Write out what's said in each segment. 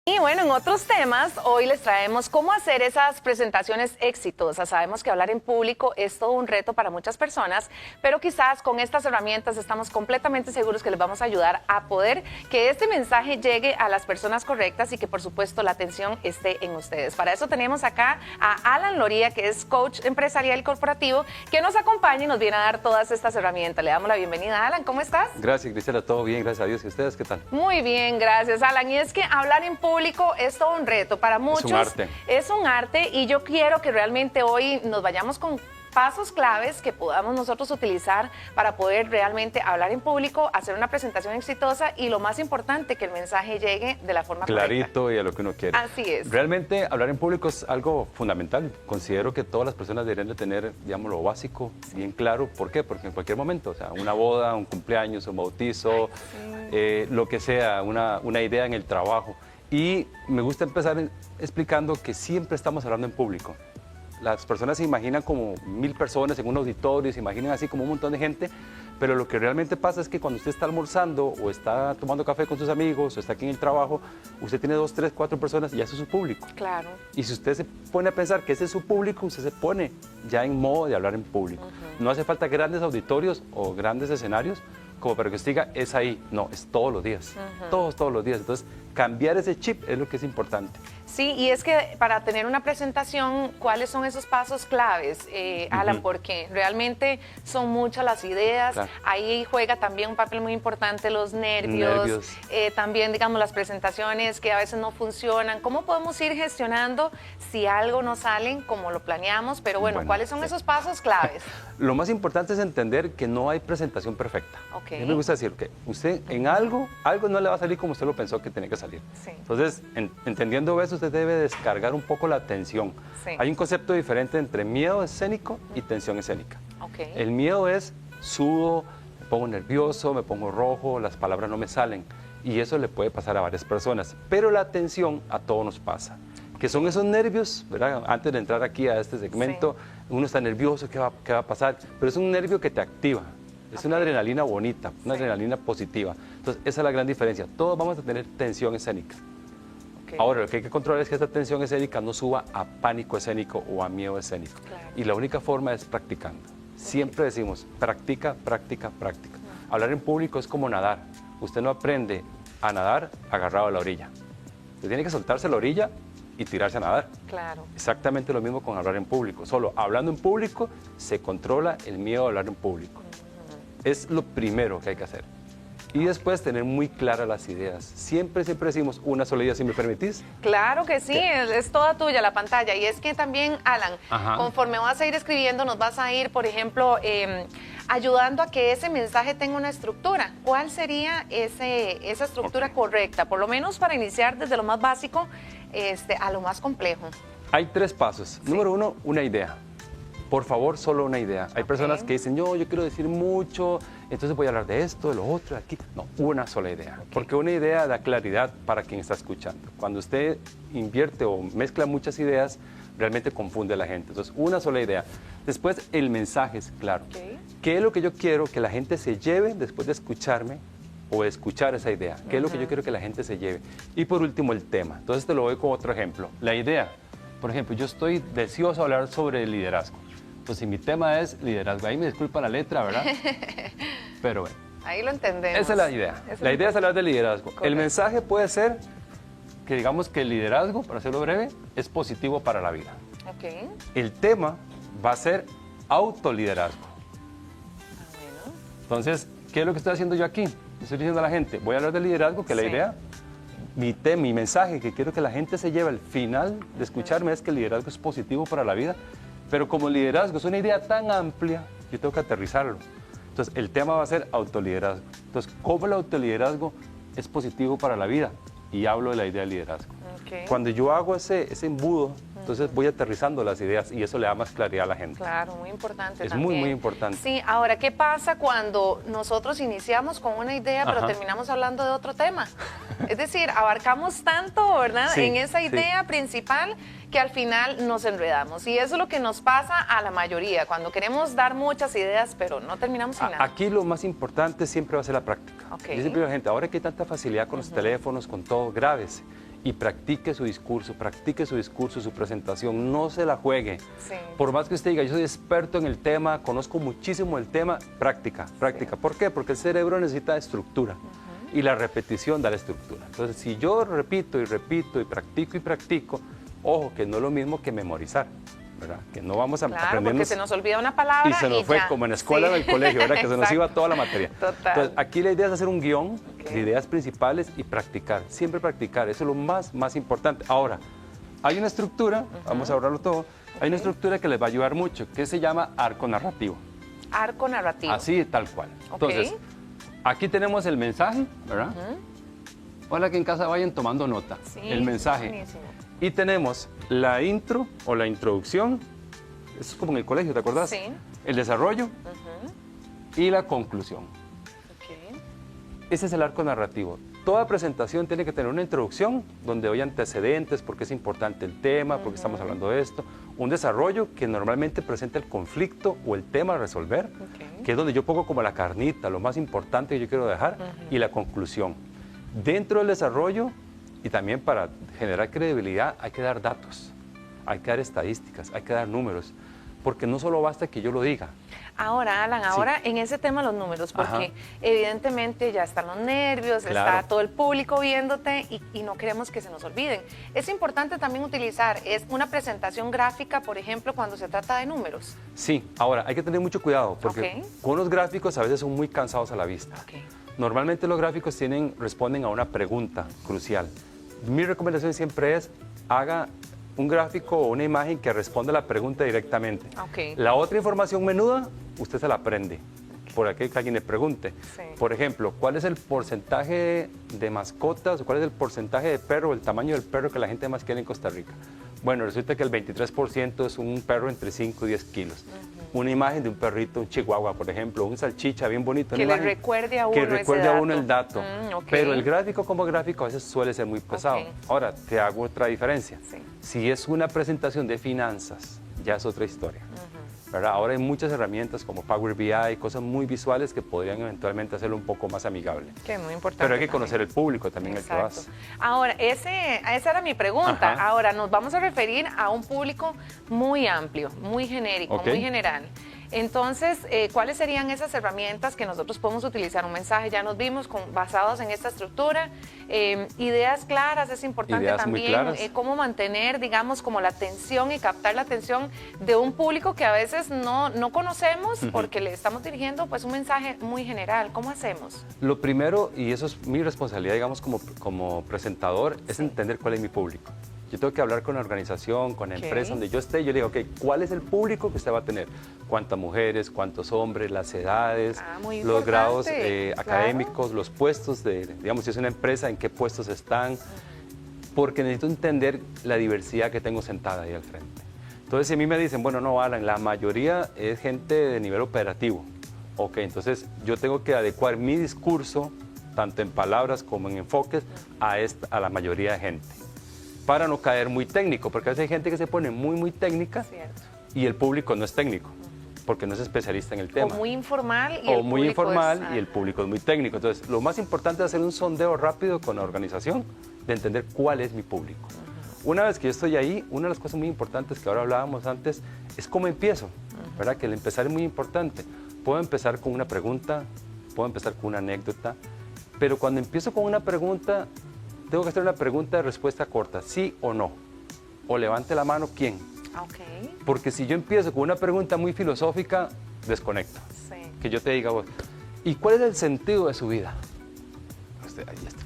Y bueno, en otros temas, hoy les traemos cómo hacer esas presentaciones exitosas. Sabemos que hablar en público es todo un reto para muchas personas, pero quizás con estas herramientas estamos completamente seguros que les vamos a ayudar a poder que este mensaje llegue a las personas correctas y que por supuesto la atención esté en ustedes. Para eso tenemos acá a Alan Loría, que es coach empresarial y corporativo, que nos acompaña y nos viene a dar todas estas herramientas. Le damos la bienvenida. Alan, ¿cómo estás? Gracias, Griselda, todo bien, gracias a Dios. ¿Y ustedes qué tal? Muy bien, gracias, Alan. Y es que hablar en público es todo un reto para muchos. Es un arte y yo quiero que realmente hoy nos vayamos con pasos claves que podamos nosotros utilizar para poder realmente hablar en público, hacer una presentación exitosa y lo más importante, que el mensaje llegue de la forma clarito correcta. Y a lo que uno quiere. Así es. Realmente hablar en público es algo fundamental. Considero que todas las personas deberían de tener, digamos, lo básico bien claro. ¿Por qué? Porque en cualquier momento, o sea, una boda, un cumpleaños, un bautizo, lo que sea, una idea en el trabajo. Y me gusta empezar explicando que siempre estamos hablando en público. Las personas se imaginan como 1000 personas en un auditorio, se imaginan así como un montón de gente, pero lo que realmente pasa es que cuando usted está almorzando o está tomando café con sus amigos o está aquí en el trabajo, usted tiene 2, 3, 4 personas y ya ese es su público. Claro. Y si usted se pone a pensar que ese es su público, usted se pone ya en modo de hablar en público. No hace falta grandes auditorios o grandes escenarios como para que usted diga, es ahí. No, es todos los días, todos los días. Entonces, cambiar ese chip es lo que es importante. Sí, y es que para tener una presentación, ¿cuáles son esos pasos claves, Alan? Porque realmente son muchas las ideas, claro. Ahí juega también un papel muy importante los nervios. También, digamos, las presentaciones que a veces no funcionan. ¿Cómo podemos ir gestionando si algo no sale como lo planeamos? Pero bueno, ¿cuáles son esos pasos claves? Lo más importante es entender que no hay presentación perfecta. Okay. A mí me gusta decir que usted en algo no le va a salir como usted lo pensó que tenía que salir. Sí. Entonces, entendiendo eso, usted debe descargar un poco la tensión. Sí. Hay un concepto diferente entre miedo escénico y tensión escénica. Okay. El miedo es sudo, me pongo nervioso, me pongo rojo, las palabras no me salen. Y eso le puede pasar a varias personas. Pero la tensión a todos nos pasa. Que son esos nervios, ¿verdad? Antes de entrar aquí a este segmento, uno está nervioso, ¿qué va a pasar? Pero es un nervio que te activa. Es una adrenalina bonita, una adrenalina positiva. Entonces, esa es la gran diferencia. Todos vamos a tener tensión escénica. Ahora, lo que hay que controlar es que esta tensión escénica no suba a pánico escénico o a miedo escénico. Claro. Y la única forma es practicando. Siempre decimos, practica, práctica, práctica. Hablar en público es como nadar. Usted no aprende a nadar agarrado a la orilla. Usted tiene que soltarse a la orilla y tirarse a nadar. Claro. Exactamente lo mismo con hablar en público. Solo hablando en público se controla el miedo a hablar en público. Es lo primero que hay que hacer. Y después tener muy claras las ideas. Siempre decimos una sola idea, si me permitís. Claro que sí, es toda tuya la pantalla. Y es que también, Alan, conforme vas a ir escribiendo, nos vas a ir, por ejemplo, ayudando a que ese mensaje tenga una estructura. ¿Cuál sería esa estructura correcta? Por lo menos para iniciar desde lo más básico a lo más complejo. Hay 3 pasos. Número 1, una idea. Por favor, solo una idea. Hay personas que dicen, yo quiero decir mucho, entonces voy a hablar de esto, de lo otro, de aquí. No, una sola idea. Porque una idea da claridad para quien está escuchando. Cuando usted invierte o mezcla muchas ideas, realmente confunde a la gente. Entonces, una sola idea. Después, el mensaje es claro. ¿Qué es lo que yo quiero que la gente se lleve después de escucharme o de escuchar esa idea? ¿Qué es lo que yo quiero que la gente se lleve? Y por último, el tema. Entonces, te lo doy con otro ejemplo. La idea. Por ejemplo, yo estoy deseoso de hablar sobre el liderazgo. Pues si mi tema es liderazgo, ahí me disculpa la letra, ¿verdad? Pero bueno. Ahí lo entendemos. Esa es la idea. La idea es hablar de liderazgo. Correcto. El mensaje puede ser que digamos que el liderazgo, para hacerlo breve, es positivo para la vida. Okay. El tema va a ser autoliderazgo. Bueno. Entonces, ¿qué es lo que estoy haciendo yo aquí? Estoy diciendo a la gente, voy a hablar de liderazgo, que la idea, mi mensaje que quiero que la gente se lleve al final de escucharme es que el liderazgo es positivo para la vida. Pero como el liderazgo es una idea tan amplia, yo tengo que aterrizarlo. Entonces, el tema va a ser autoliderazgo. Entonces, ¿cómo el autoliderazgo es positivo para la vida? Y hablo de la idea de liderazgo. Okay. Cuando yo hago ese embudo, entonces voy aterrizando las ideas y eso le da más claridad a la gente. Claro, muy importante. Es también. muy importante. Sí, ahora, ¿qué pasa cuando nosotros iniciamos con una idea, pero terminamos hablando de otro tema? Es decir, abarcamos tanto, ¿verdad? Sí, en esa idea principal que al final nos enredamos. Y eso es lo que nos pasa a la mayoría, cuando queremos dar muchas ideas, pero no terminamos en nada. Aquí lo más importante siempre va a ser la práctica. Okay. Yo siempre digo a la gente, ahora que hay tanta facilidad con los teléfonos, con todo, grábese. y practique su discurso, su presentación, no se la juegue. Sí. Por más que usted diga, yo soy experto en el tema, conozco muchísimo el tema, práctica. Sí. ¿Por qué? Porque el cerebro necesita estructura y la repetición da la estructura. Entonces, si yo repito y repito y practico, ojo, que no es lo mismo que memorizar, ¿verdad? Que no vamos a Claro, aprendernos porque se nos olvida una palabra y se nos fue ya. como en la escuela o en el colegio, ¿verdad? Que se nos iba toda la materia. Total. Entonces, aquí la idea es hacer un guión de ideas principales y practicar, siempre practicar, eso es lo más importante. Ahora, hay una estructura, vamos a hablarlo todo, hay una estructura que les va a ayudar mucho, que se llama arco narrativo. Arco narrativo. Así, tal cual. Ok. Entonces, aquí tenemos el mensaje, ¿verdad? Ojalá que en casa vayan tomando nota, Sí, el mensaje. buenísimo. Y tenemos la intro o la introducción, eso es como en el colegio, ¿te acuerdas? Sí. El desarrollo y la conclusión. Ok. Ese es el arco narrativo. Toda presentación tiene que tener una introducción donde hay antecedentes, porque es importante el tema, porque estamos hablando de esto. Un desarrollo que normalmente presenta el conflicto o el tema a resolver, que es donde yo pongo como la carnita, lo más importante que yo quiero dejar, y la conclusión. Dentro del desarrollo, y también para generar credibilidad, hay que dar datos, hay que dar estadísticas, hay que dar números, porque no solo basta que yo lo diga. Ahora, Alan, en ese tema los números, porque evidentemente ya están los nervios, Claro. está todo el público viéndote y no queremos que se nos olviden. Es importante también utilizar una presentación gráfica, por ejemplo, cuando se trata de números. Sí, ahora hay que tener mucho cuidado, porque con los gráficos a veces son muy cansados a la vista. Normalmente los gráficos responden a una pregunta crucial. Mi recomendación siempre es, haga un gráfico o una imagen que responda a la pregunta directamente. La otra información menuda, usted se la aprende, por aquel que alguien le pregunte. Por ejemplo, ¿cuál es el porcentaje de mascotas o cuál es el porcentaje de perro, el tamaño del perro que la gente más quiere en Costa Rica? Bueno, resulta que el 23% es un perro entre 5 y 10 kilos. Una imagen de un perrito, un chihuahua, por ejemplo, un salchicha bien bonito. Que le recuerde a uno que recuerde a uno el dato. Ok. Pero el gráfico como gráfico a veces suele ser muy pesado. Ahora, te hago otra diferencia. Si es una presentación de finanzas, ya es otra historia. ¿Verdad? Ahora hay muchas herramientas como Power BI, cosas muy visuales que podrían eventualmente hacerlo un poco más amigable. Que es muy importante. Pero hay que también conocer el público también al que vas. Ahora, esa era mi pregunta. Ahora, nos vamos a referir a un público muy amplio, muy genérico, muy general. Entonces, ¿cuáles serían esas herramientas que nosotros podemos utilizar? Un mensaje, ya nos vimos, basados en esta estructura. Ideas claras, es importante ideas también. Cómo mantener, digamos, como la atención y captar la atención de un público que a veces no conocemos porque le estamos dirigiendo pues un mensaje muy general. ¿Cómo hacemos? Lo primero, y eso es mi responsabilidad, digamos, como presentador, es entender cuál es mi público. Yo tengo que hablar con la organización, con la empresa donde yo esté. Yo le digo, ¿cuál es el público que usted va a tener? ¿Cuántas mujeres, cuántos hombres, las edades, los grados académicos, los puestos digamos, si es una empresa, en qué puestos están? Porque necesito entender la diversidad que tengo sentada ahí al frente. Entonces, si a mí me dicen, bueno, no, Alan, la mayoría es gente de nivel operativo. Ok, entonces yo tengo que adecuar mi discurso, tanto en palabras como en enfoques, a la mayoría de gente, para no caer muy técnico, porque a veces hay gente que se pone muy técnica y el público no es técnico, porque no es especialista en el tema. O muy informal y el público es muy técnico. Entonces, lo más importante es hacer un sondeo rápido con la organización, de entender cuál es mi público. Una vez que yo estoy ahí, una de las cosas muy importantes que ahora hablábamos antes es cómo empiezo, ¿verdad? Que el empezar es muy importante. Puedo empezar con una pregunta, puedo empezar con una anécdota, pero cuando empiezo con una pregunta, tengo que hacer una pregunta de respuesta corta, sí o no, o levante la mano, ¿quién? Porque si yo empiezo con una pregunta muy filosófica, desconecto. Que yo te diga, ¿y cuál es el sentido de su vida?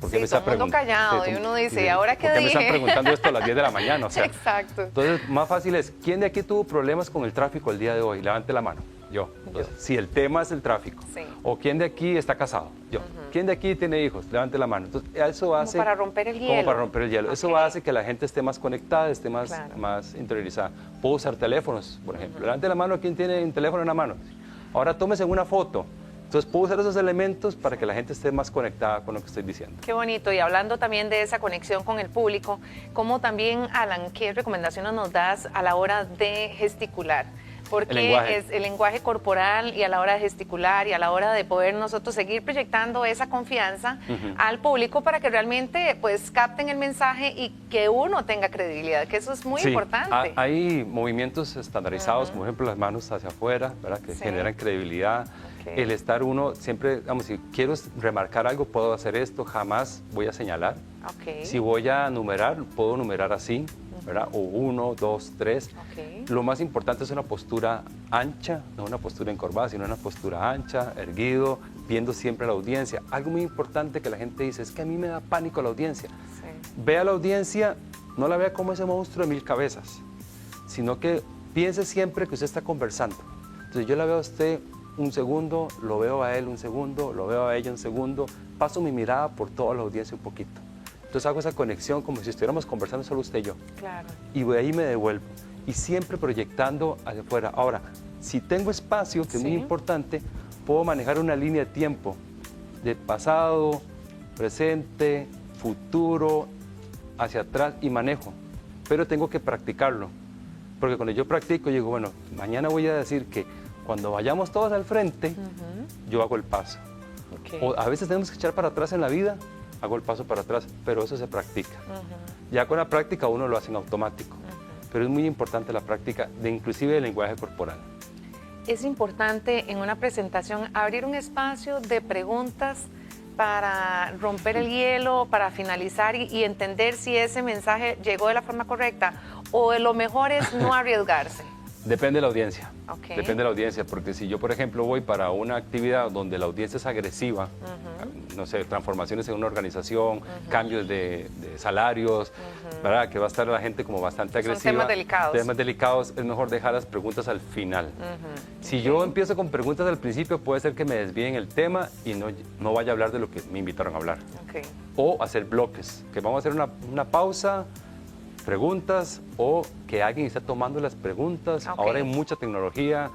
¿Por qué me está todo el mundo callado y uno dice, ¿y ahora qué dije? ¿Por qué me están preguntando esto a las 10 de la mañana? O sea, exacto. Entonces, más fácil es, ¿quién de aquí tuvo problemas con el tráfico el día de hoy? Levante la mano. Yo. Entonces, si el tema es el tráfico. O ¿quién de aquí está casado? Yo. ¿Quién de aquí tiene hijos? Levante la mano. Entonces, eso hace... Como para romper el hielo. Como para romper el hielo. Eso va a hacer que la gente esté más conectada, esté más interiorizada. Puedo usar teléfonos, por ejemplo. Levante la mano, ¿quién tiene un teléfono en la mano? Ahora tómese una foto. Entonces, puedo usar esos elementos para que la gente esté más conectada con lo que estoy diciendo. Qué bonito. Y hablando también de esa conexión con el público, ¿cómo también, Alan, qué recomendaciones nos das a la hora de gesticular? Porque es el lenguaje corporal y a la hora de gesticular y a la hora de poder nosotros seguir proyectando esa confianza al público para que realmente pues capten el mensaje y que uno tenga credibilidad, que eso es muy importante. Hay movimientos estandarizados, por ejemplo las manos hacia afuera, ¿verdad? Que generan credibilidad. El estar uno siempre, vamos, si quiero remarcar algo, puedo hacer esto, jamás voy a señalar. Si voy a numerar, puedo numerar así, ¿verdad? O 1, 2, 3. Lo más importante es una postura ancha, no una postura encorvada, sino una postura ancha, erguido, viendo siempre a la audiencia. Algo muy importante que la gente dice es que a mí me da pánico la audiencia. Ve a la audiencia, no la vea como ese monstruo de 1000 cabezas, sino que piense siempre que usted está conversando. Entonces yo la veo a usted un segundo, lo veo a él un segundo, lo veo a ella un segundo, paso mi mirada por toda la audiencia un poquito. Entonces hago esa conexión como si estuviéramos conversando solo usted y yo. Y de ahí me devuelvo. Y siempre proyectando hacia afuera. Ahora, si tengo espacio, que es muy importante, puedo manejar una línea de tiempo de pasado, presente, futuro, hacia atrás y manejo. Pero tengo que practicarlo. Porque cuando yo practico, digo, bueno, mañana voy a decir que cuando vayamos todos al frente, yo hago el paso. O a veces tenemos que echar para atrás en la vida, hago el paso para atrás, pero eso se practica. Ya con la práctica uno lo hace en automático, pero es muy importante la práctica de inclusive del lenguaje corporal. Es importante en una presentación abrir un espacio de preguntas para romper el hielo, para finalizar y entender si ese mensaje llegó de la forma correcta, o lo mejor es no arriesgarse. Depende de la audiencia. Depende de la audiencia, porque si yo, por ejemplo, voy para una actividad donde la audiencia es agresiva, no sé, transformaciones en una organización, cambios de salarios, ¿verdad? Que va a estar la gente como bastante agresiva. Son temas delicados. Temas delicados, es mejor dejar las preguntas al final. Si yo empiezo con preguntas al principio, puede ser que me desvíen el tema y no vaya a hablar de lo que me invitaron a hablar. O hacer bloques, que vamos a hacer una pausa, preguntas, o que alguien esté tomando las preguntas. Ahora hay mucha tecnología.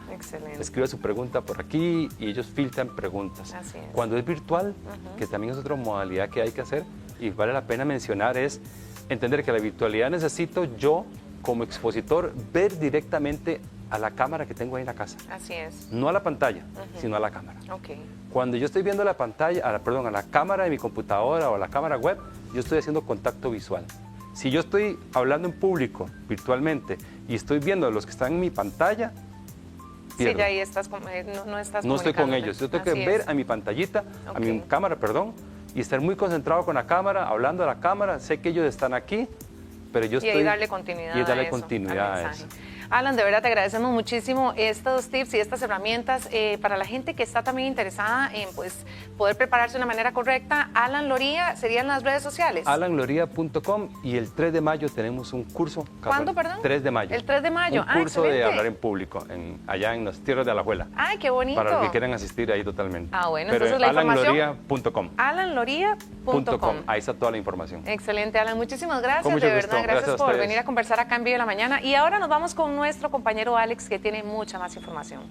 Escribe su pregunta por aquí y ellos filtran preguntas. Cuando es virtual, que también es otra modalidad que hay que hacer y vale la pena mencionar, es entender que la virtualidad necesito yo como expositor ver directamente a la cámara que tengo ahí en la casa. No a la pantalla, sino a la cámara. Cuando yo estoy viendo la pantalla, a la cámara de mi computadora o a la cámara web, yo estoy haciendo contacto visual. Si yo estoy hablando en público, virtualmente, y estoy viendo a los que están en mi pantalla, pierdo. Ya ahí estás, no estoy con ellos. Yo tengo que ver a mi pantallita, a mi cámara, y estar muy concentrado con la cámara, hablando a la cámara. Sé que ellos están aquí, pero yo estoy... Y darle continuidad a eso. Alan, de verdad te agradecemos muchísimo estos tips y estas herramientas para la gente que está también interesada en poder prepararse de una manera correcta. Alan Loría, ¿serían las redes sociales? alanloría.com, y el 3 de mayo tenemos un curso. ¿Cuándo, perdón? 3 de mayo. El 3 de mayo. Un curso de hablar en público, allá en las tierras de Alajuela. ¡Ay, qué bonito! Para los que quieran asistir ahí totalmente. Bueno, pero entonces la alanloría.com. alanloría.com. Ahí está toda la información. Excelente, Alan. Muchísimas gracias, de verdad. Gracias por ustedes. venir a conversar acá en Vivo de la Mañana. Y ahora nos vamos con nuestro compañero Alex, que tiene mucha más información.